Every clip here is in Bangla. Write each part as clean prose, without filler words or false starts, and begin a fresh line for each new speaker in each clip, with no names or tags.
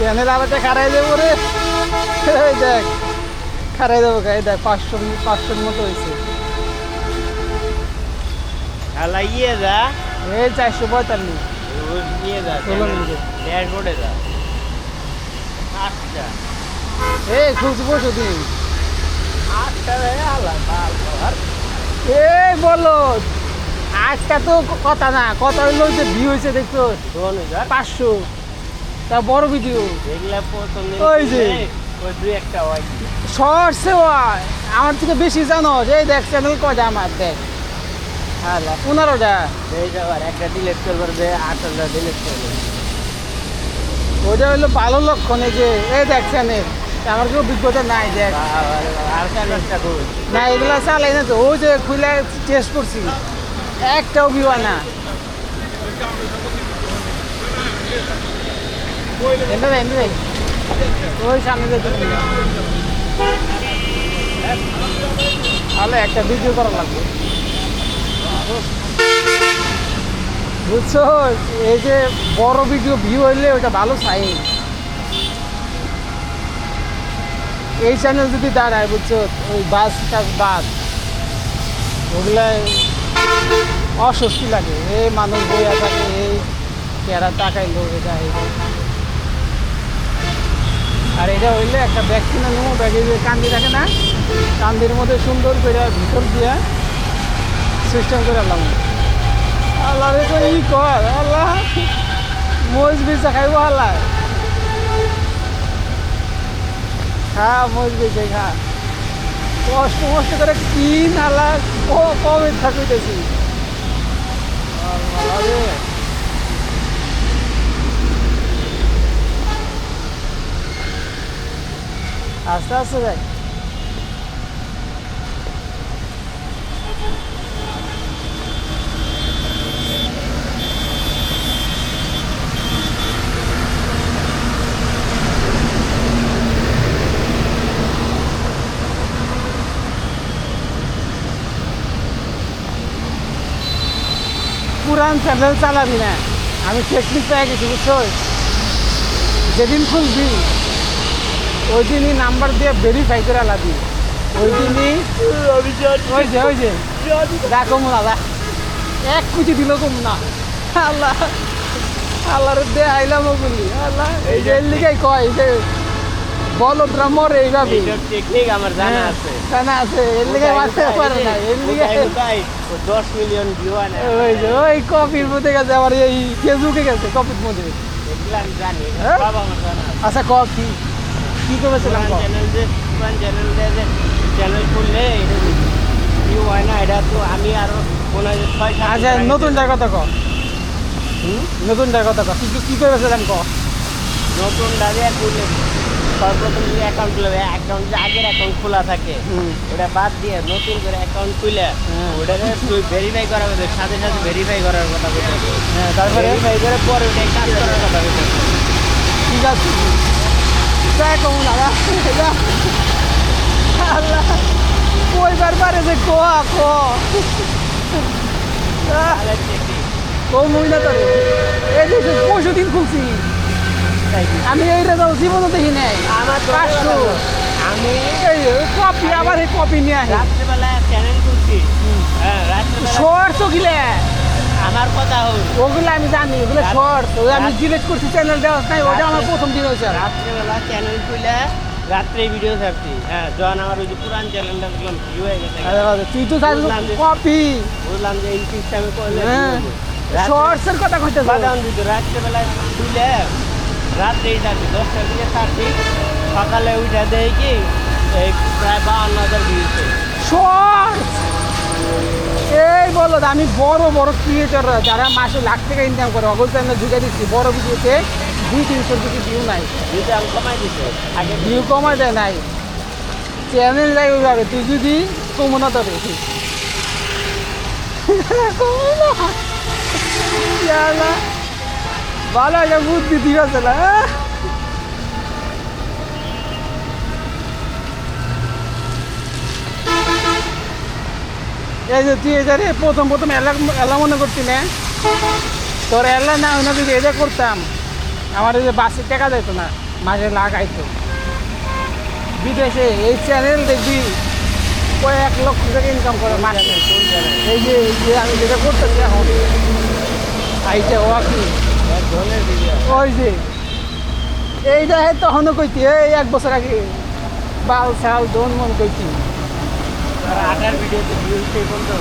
চ্যানেল আলাদা খারাই দেবো রে। এই দেখ খারাই দেবো, এই দেখ 500 মতো হয়েছে।
ইয়ে যা
এই 445
নিয়ে যা
16 মিনিটে।
ড্যাশবোর্ডে যা। আচ্ছা
এই খুঁজছি বসো দিন।
আচ্ছা আল্লাহ আর
এই বলো আজটা তো কথা না, কথা হইলো যে ভিউ হয়েছে দেখছো 500, তা বড় ভিডিও
দেখলে প্রথম
ওই যে।
ওই দুই একটা হয়
শর্টসে হয় আমার থেকে বেশি জানো। এই দেখ চ্যানেল কয়টা আমার, দেখ
হ্যাঁ
15টা।
এই যাবার একটা ডিলেট করবার যে 8টা ডিলেট করবে।
ওটা হইলো ভালো লক্ষণ। এই যে এই দেখ চ্যানেল, আমার কোনো অভিজ্ঞতা নাই। দেখ
আর চ্যানেলটা কই
না, এগুলো চালাই না তো। ওই যে খুলে টেস্ট করছি, একটাও ভিউ হয় না। এনে দেয়, এনে দেয়। ওই সামনে যেতে তাহলে একটা ভিডিও করা লাগবে, বুঝছো? এই যে বড় ভিডিও ভিউ হইলে ওটা ভালো সাইন। এই চ্যানেল যদি দাঁড়ায়, বুঝছো, ওই বাস টাস বাস ওগুলাই অস্বস্তি লাগে। এই মানুষ বইয়া থাকে, এই কেরা টাকাইলো এটা এটা। আর এটা হইলে একটা ব্যাগ কিনে নেবো, ব্যাগে যে কান্দি থাকে না, কান্দির মধ্যে সুন্দর করে ভিতর দিয়ে সিস্টেম করে আনলাম। আল্লাহ রে করে ই কর, আল্লাহ মজ বেচা খাইব আল্লাহ। খা মজ বেচে খা, কষ্ট মষ্ট করে কিন আল্লাহ, কবে থাকতেছি। আল্লাহ রে আস্তে আস্তে যাই। পুরান চ্যানেল চালাবি না, আমি টেকনিক পেয়ে গেছি, বুঝছো? যেদিন খুলবি ওই দিনই নাম্বার দিয়ে ভেরিফাই করে আলাদি। ওই দিনই ওই যে দেখো না, এক কুচি দিল কম না। আল্লাহ আল্লাহর দে আইলাম বলি আল্লাহ। এই যে এর লিগাই কয় যে বলদরা মরে এইভাবে।
টেকনিক আমার জানা আছে,
জানা আছে, এর লিগাই মারতে পারে না। এর লিগাই
10 মিলিয়ন ভিউ আনে।
ওই যে ওই কপির মধ্যে গেছে, আমার এই ফেসবুকে গেছে কপির মধ্যে।
এগুলো আমি জানি, সব আমার জানা আছে।
আচ্ছা ক কি কি করেছিলাম?
চ্যানেল যে চ্যানেল খুললে এটা ভিউ হয় না, এটা তো আমি আরো মনে হয় 6-7।
আচ্ছা নতুনটার কথা ক, নতুনটার কথা ক, কি করেছিলাম ক?
নতুন ডাকে খুললে সর্বপ্রথম যে অ্যাকাউন্ট খুলবে, অ্যাকাউন্ট যে আগের অ্যাকাউন্ট খোলা থাকে ওটা বাদ দিয়ে নতুন করে অ্যাকাউন্ট খুলে ওটাকে তুই ভেরিফাই করার কথা, সাথে সাথে ভেরিফাই করার কথা বলতে।
হ্যাঁ, তারপরে
ভেরিফাই করে পরে ওটাই কাজ করার কথা বলতে।
ঠিক আছে কেমন আল্লাহ কইবার পারে যে ক মুই না তোর এই যে 65 দিন খুলছি আমি, এইটা তো জীবনও দেখি নাই।
আমার
500
আমি
এই কপি, আবার এই কপি নিয়ে আসি
রাত্রেবেলা চ্যানেল খুলছি। হ্যাঁ রাত্রেবেলা
শর্ট তো গিলে
আমার কথা হল,
ওগুলো আমি জানি, ওগুলো শর্ট আমি ডিলিট করছি, চ্যানেল দেওয়া নাই। ওটা আমার প্রথম দিন হয়েছে।
রাত্রেবেলা চ্যানেল খুলে রাত্রে ভিডিও ছাড়ছি। হ্যাঁ যখন আমার ওই যে পুরান চ্যানেলটা দেখলাম ভিউ হয়ে গেছে,
তুই তো কপি
বুঝলাম যে এই সিস্টেমে করলে
শর্টসের কথা কইতে
বাদাম দিত। রাত্রেবেলায় খুলে রাত্রেই ছাড়ছি, 10টার দিকে ছাড়ছি, সকালে উঠে দেয় কি এই প্রায় 52,000 ভিউ।
শর্টস এই বলো, আমি বড় বড় ক্রিয়েটর যারা মাসে লাখ টাকা ইনকাম করে অগল চ্যানেল ঢুকে দিচ্ছি, বড় ভিডিওতে 200-300 বেশি ভিউ নাই।
ভিউটা আমি কমাই দিচ্ছে, আগে
ভিউ কমাই দেয় নাই, চ্যানেল যাই ওইভাবে। তুই যদি কমো না তবে ভালো একটা বুদ্ধি ঠিক আছে না? এই যে তুই এটা প্রথম এলা মনে করছি না, তোর এলা না যদি এটা করতাম আমার এই যে বাসের টাকা যেত না। মাসে লাগাইতো বিদেশে এই চ্যানেল দেখবি কয়েক লক্ষ টাকা ইনকাম করে মাসে। এই যে আমি যেটা করতেছি এখন আইটা ওয়াকি ওই যে এইটা তখনও কইতি এই 1 বছর আগে বাল সাল দোন মন কইতি
আর 8 ভিডিওতে ভিউজ সেই বলতো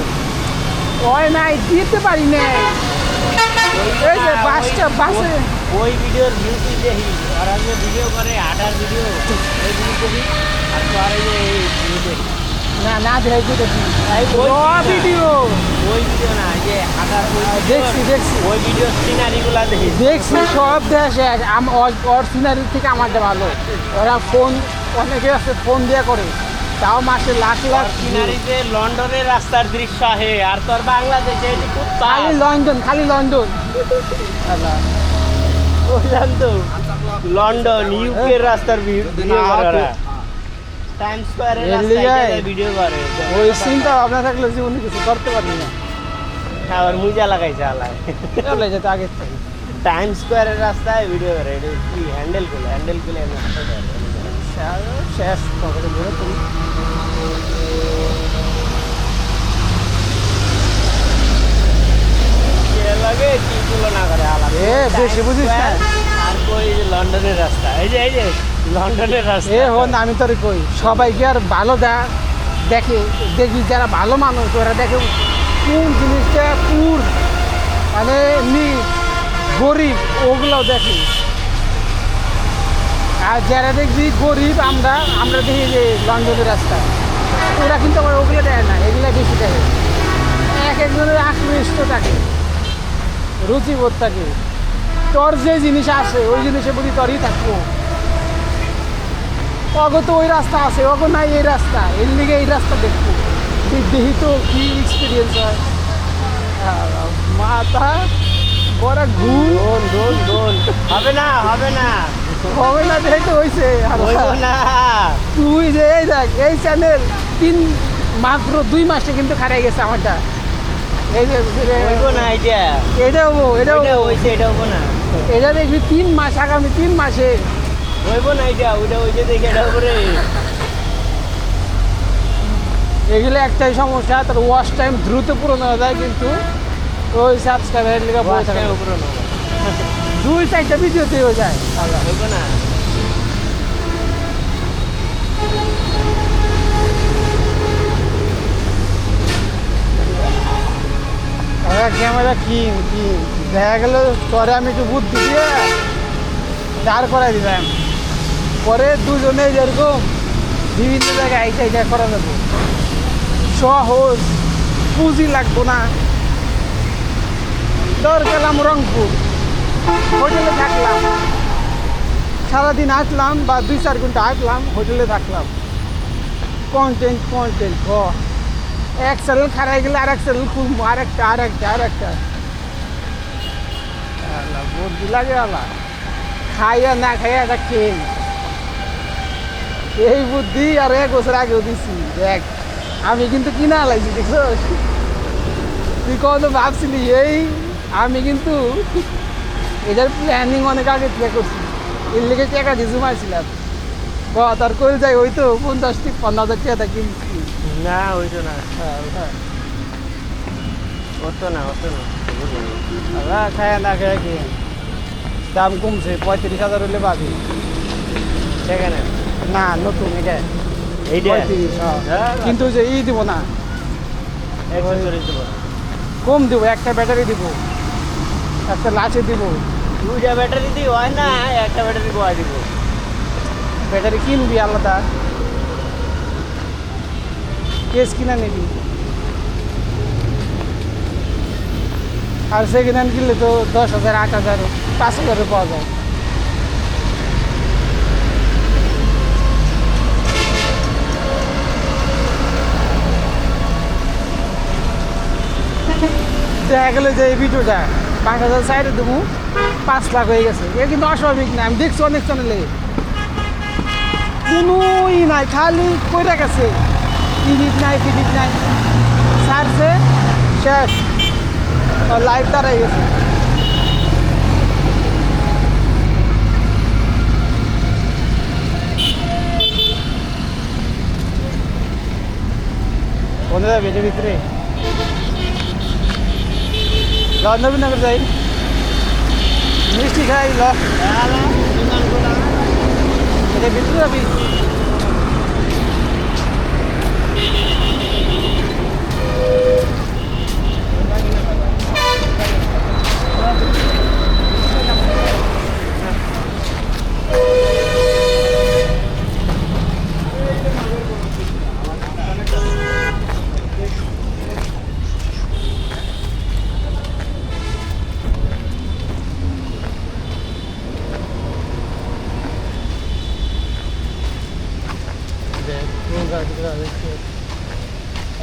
ওই নাই দিতে পারি না। এই যে বাসে
ওই ভিডিওর ভিউ তুই দেখি আর আগে ভিডিও করে 8 ভিডিও ওই ভিডিও দেখি আর তো আর এই যে ভিউ দেখি
না দেখি দেখি ভিডিও
ওই ভিডিও না এই যে 8
দেখছি
ওই ভিডিও সিনারিগুলা
দেখছি সব দেশে ওর সিনারি থেকে আমারটা ভালো। ওরা ফোন অনেকে আছে ফোন দিয়ে করে তাও মাসে লাখ লাখ
সিনারিতে লন্ডনের রাস্তার দৃশ্য আহে আর তোর বাংলাদেশে এই যে কুত্তা
খালি লন্ডন
বুঝলাম তো লন্ডন ইউকে রাস্তার ভিডিও করে টাইম স্কয়ারের রাস্তায় ভিডিও করে
ওই চিন্তা ভাবনা থাকলে জীবনে কিছু করতে পারবি না।
আবার মুজা লাগাইছে আলায়
চলে যেতে আগে থেকে
টাইম স্কয়ারের রাস্তায় ভিডিও করে এটা কি হ্যান্ডেল করে আমি হাতে দেয়
শেষ পকেটে ভরে তুমি
লাগে কি তুলনা করে আলাদা
বেশি বুঝিস না
আর কই লন্ডনের রাস্তা এই যে লন্ডনের রাস্তা
হন আমি তোর কই সবাইকে আর ভালো দেখি যারা ভালো মানুষ ওরা দেখে কোন জিনিসটা পুর মানে গরিব ওগুলোও দেখি। আর যারা দেখবি গরিব আমরা দেখি যে লন্ডনের রাস্তা ওরা কিন্তু আবার ওগুলো দেয় না, এগুলো বেশি দেখে। একজনের আকৃষ্ট থাকে রুচিবোধ থাকে তোর যে জিনিস আছে ওই জিনিসের প্রতি তোরই থাকবো। অগ তো ওই রাস্তা আছে অগ নাই এই রাস্তা এর লিগে এই রাস্তা দেখবো দেখি তো কি এক্সপিরিয়েন্স হয়। মাথা বড় ঘুম
হবে না
দেখে তো হয়েছে
না
তুই যে এই দেখ এই চ্যানেল মাত্র 2 মাসে কিন্তু খারাই গেছে আমারটা। এই যে এটা
হবো না
এটা দেখবি 3 মাস আগামী 3 মাসে
হইব না ওইটা দেখে এটা উপরে
এগুলো একটাই সমস্যা তোর ওয়াচ টাইম দ্রুত পূরণ হয়ে যায় কিন্তু ওই সাবস্ক্রাইবারের লিগে বসে থাকে 2-4টা ভিডিওতে হয়ে যায়
হইব না
ক্যামেরা কিন দেখা গেল পরে আমি একটু বুদ্ধি দিয়ে দাঁড় করাই দিলাম পরে দুজনে যেরকম বিভিন্ন জায়গায় আইটা করা যাবো সহজ পুঁজি লাগবো না। ধর গেলাম রংপুর হোটেলে থাকলাম সারাদিন আসলাম বা 2-4 ঘন্টা আসলাম হোটেলে থাকলাম কন্টেন্ট এক চ্যানেল খারাই গেলে আর এক চ্যানেল খুলবো আরেকটা বুদ্ধি লাগে আলা খাইয়া না খাইয়া একটা খেয়ে এই বুদ্ধি আর 1 বছর আগেও দিচ্ছি দেখ আমি কিন্তু কিনা লাগছি দেখছো তুই কত ভাবছিলি এই আমি কিন্তু এটার প্ল্যানিং অনেক আগে থেকে করছি এর লেগে টাকা দিয়ে জমাইছিলাম তার করে যাই ওই তো 50-50 টাকা কিনছি
না হইতো না অত না
খায় না খায় কি দাম কমছে 35,000 হলে পাবি
সেখানে
না নতুন এটা
এইটা
35 কিন্তু যে দিব না কম দিব একটা ব্যাটারি দিব একটা লাচে দিব
2টা ব্যাটারি দিয়ে হয় না একটা ব্যাটারি গোয়া দিব
ব্যাটারি কিনবি আলাদা কেস কিনা নিবি আর সেকেন্ড হ্যান্ড কিনলে তো 10,000 8,000 5,000 পাওয়া যায়। দেখা গেলো যে এই ভিডিওটা 5,000 সাইডে দেবো 5 লাখ হয়ে গেছে এ কিন্তু অস্বাভাবিক না আমি দেখছি অনেক চ্যানেলে কোনোই নাই খালি কইরা গেছে টিকিট নাই সারছে শেষ লাইভ দাঁড়াই গেছে কোন যাবে এটার ভিতরে নবীনগর যাই মিষ্টি খাই এটার ভিতরে যাবি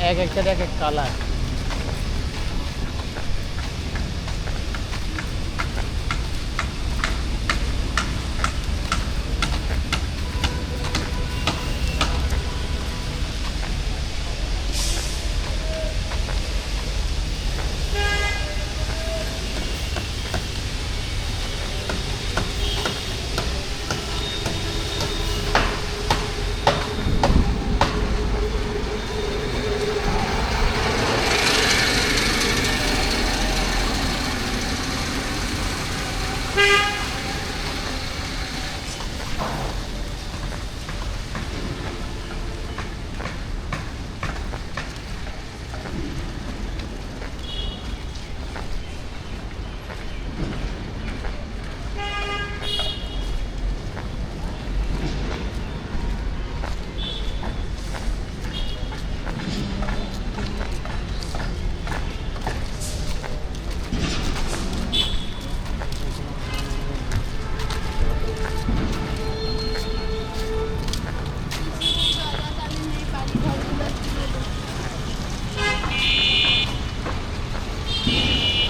এক একটা এক এক কালার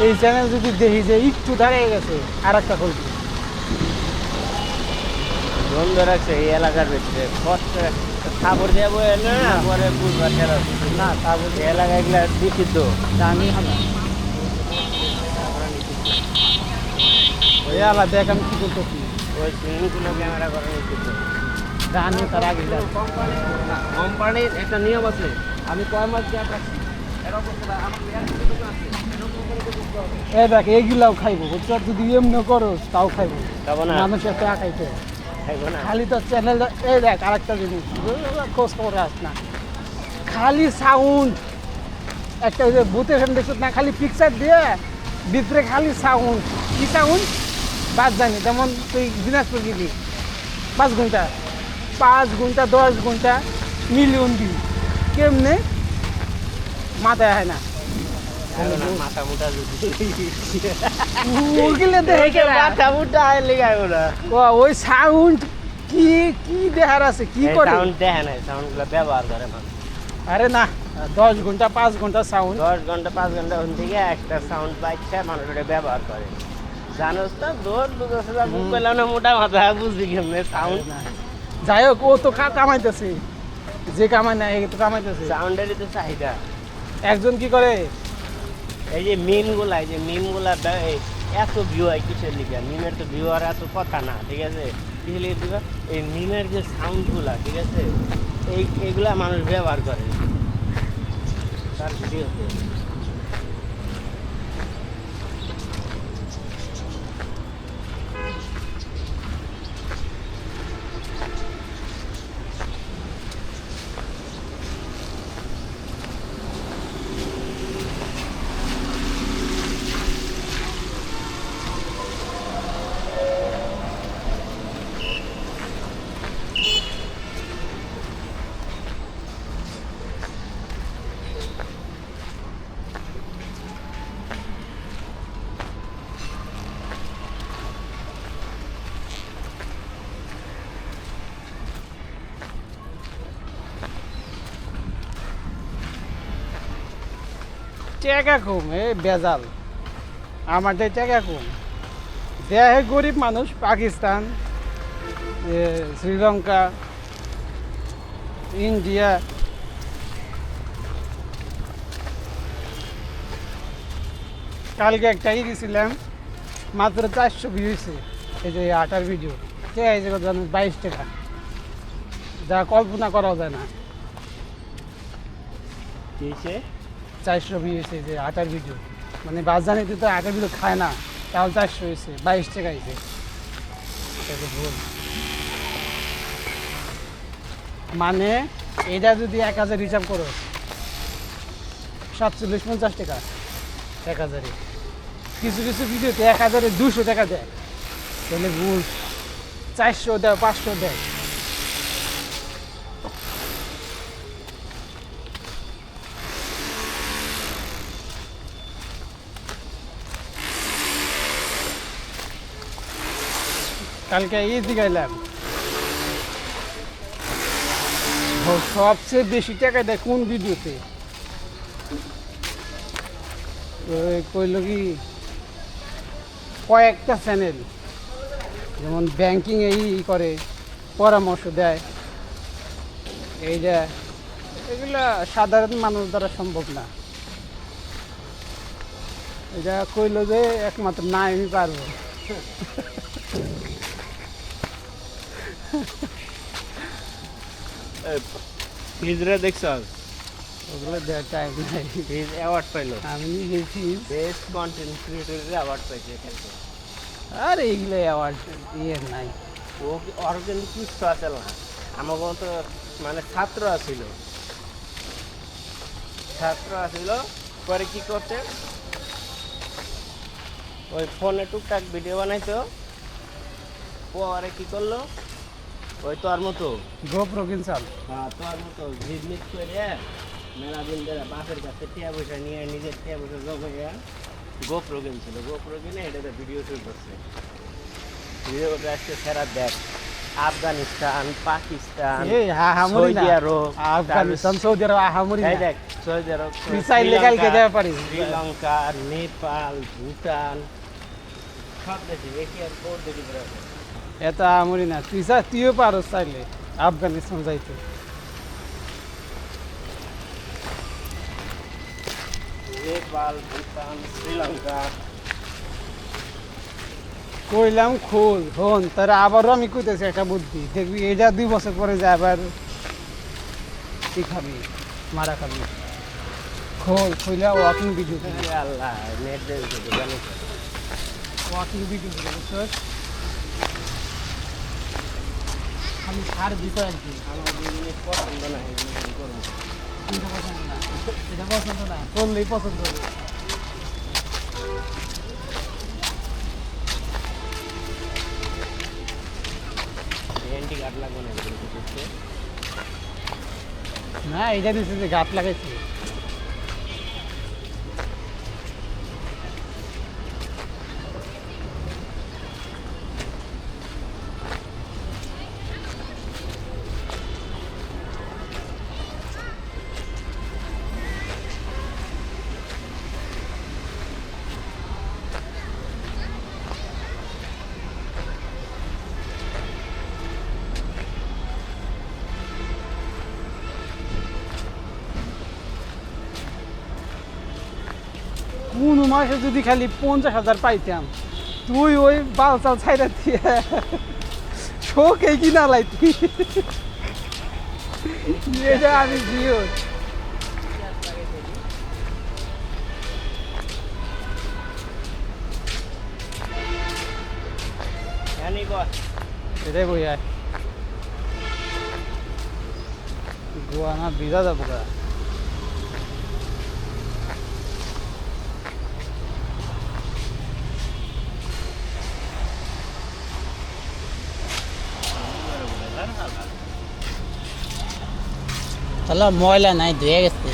এই চ্যানেল যদি দেখি যে একটু দাঁড়িয়ে গেছে আর একটা খুলছি
বন্ধ রাখছে এই এলাকার ভিতরে কষ্ট খাবার দিয়ে বয়ে এলো না পরে বুঝবার ঠেলা
না তারপর
এই এলাকা এগুলা নিষিদ্ধ
জানি হবে ওই আলাদা দেখ আমি কি করতেছি
ওই সুইমিংগুলো ক্যামেরা করা নিষিদ্ধ
জানি তার আগে জানি
কোম্পানির একটা নিয়ম আছে
আমি কয় মাস গ্যাপ রাখছি এ দেখ এইগুলাও খাইবো বুঝছো যদি এমনি করো তাও খাইবো
খাবো না
মানুষের টাকা খাইতে
খাইবো না
খালি তো চ্যানেল এই দেখ আরেকটা জিনিস খোঁজ খবর আস না খালি সাউন্ড একটা ওই যে বুথে ফেম দেখছো না খালি পিকচার দিয়ে ভিতরে খালি সাউন্ড কি সাউন্ড বাদ জানি যেমন তুই দিনাজপুর গেলি 5 ঘন্টা 10 ঘন্টা মিলিয়ন ভিউ কেমনে মাথায় হয় না
মাথা মুটা
ওগুলো দেখে
মাথা মুটা লেগাইবো না
ওই সাউন্ড কি কি দেখার আছে কি করে
সাউন্ড দেখে নাই সাউন্ডগুলো ব্যবহার করে মানুষ
আরে না 10 ঘন্টা 5 ঘন্টা সাউন্ড
10 ঘন্টা 5 ঘন্টা ওখান থেকে একটা সাউন্ড বাইকটা মানুষ ওটা ব্যবহার করে জানোস তো দৌড় দুদশে যা বুক করলাম না মোটা মাথা বুঝবি কেমনে সাউন্ড
যাই হোক ও তো কামাইতেছে যে কামায় না এ তো কামাইতেছে
সাউন্ডেরই তো চাহিদা
একজন কি করে
এই যে মিমগুলা এত ভিউ হয় কিসের লিখে মিমের তো ভিউ আর এত কথা না ঠিক আছে কিসের লিখে দিবা এই মিমের যে সাউন্ডগুলা ঠিক আছে এইগুলা মানুষ ব্যবহার করে তার ভিডিওতে
টাকা কম এ বেজাল আমাদের টাকা কম দেহে গরিব মানুষ পাকিস্তান শ্রীলঙ্কা ইন্ডিয়া কালকে একটা গেছিলাম মাত্র 400 ভিউ হয়েছে এই যে আটার ভিডিও সে এই যে 22 টাকা যা কল্পনা করা যায় না
কিসে
400 ভিউ হয়েছে যে আটার ভিডিও, মানে বাজানিতে তো আটার ভিডিও খায় না, তাও 400 হয়েছে, 22 টাকা হয়েছে। এটা তো ভুল। মানে এটা যদি 1000 হিসাব করো 47-50 টাকা 1000-এ। কিছু কিছু ভিডিওতে 1000-এ 200 টাকা দেয়, তাহলে ভুল। 400 দেয়, 500 দেয়। কালকে এই দিকে এলাম, সবচেয়ে বেশি টাকা দেয় কোন ভিডিওতে? কইল কি কয়েকটা চ্যানেল, যেমন ব্যাংকিং এই করে পরামর্শ দেয়, এইটা এগুলা সাধারণ মানুষ দ্বারা সম্ভব না। এটা কইল যে একমাত্র না আমি পারবো।
ফিজরে দেখছস?
ওগুলো দেওয়ার টাইম নাই।
ফিজ অ্যাওয়ার্ড পাইলো,
আমি নিজেছি।
বেস্ট কন্টেন্ট ক্রিয়েটরের অ্যাওয়ার্ড পাইছে এখানে।
আর এইগুলো অ্যাওয়ার্ড ইয়ে নাই।
ও ওর কিন্তু কিছু আছে না, আমার তো মানে ছাত্র আছিল, পরে কি করছে, ওই ফোনে টুকটাক ভিডিও বানাইতো, পরে কি করলো, ওই তোর মতো
গোপ্রো কিনছাল।
হ্যাঁ তোর মতো বিজনেস করে মেলা দিন ধরে বাপের কাছে টিয়া পয়সা নিয়ে নিজের টিয়া পয়সা জমাইয়া গোপ্রো কিনছিল, গোপ্রো কিনে এটাতে ভিডিও শুরু করছে। ভিডিও করতে আসছে সেরা দেখ আফগানিস্তান, পাকিস্তান,
এই হাহামরি না,
সৌদি আরব,
আফগানিস্তান, সৌদি আরব হাহামরি
এই
না।
দেখ সৌদি আরব,
চাইলে কালকে যাওয়া পারি।
শ্রীলঙ্কা, নেপাল, ভুটান, সব দেশে এশিয়ার বহুত দেশে ঘুরে আছে।
এত আমরি না, তুইও পারো চাইলে আফগানিস্তান যাইতে।
নেপাল, ভুটান, শ্রীলঙ্কা।
কইলাম খোল হন, তার আবারও আমি কইতেছি একটা বুদ্ধি, দেখবি এটা 2 বছর পরে যে আবার কি খাবি, মারা খাবি। খোল খুইলা ওয়াকিং ভিডিও,
আরে আল্লাহ নেট দেখে তো জানিস
ওয়াকিং ভিডিও বুঝছস? আমি সার দিতে আর কি,
আমার যে জিনিস পছন্দ না এই জিনিস আমি করবো।
এটা পছন্দ না, এটা পছন্দ না, করলেই পছন্দ হবে।
ভেন্ডি কাট লাগবে না এগুলো করতে।
না এটা দিচ্ছে যে গাছ লাগাইছে। কোন মাসে যদি খালি 50,000 পাইতাম, তুই ওই বালচাল ছাইরা দিয়ে শোকে কিনা লাইতি। এটা আমি জিও
জানি বস
এটাই বই আয় গোয়া না বিদা যাবো গা। তাহলে ময়লা নাই ধুয়ে গেছে।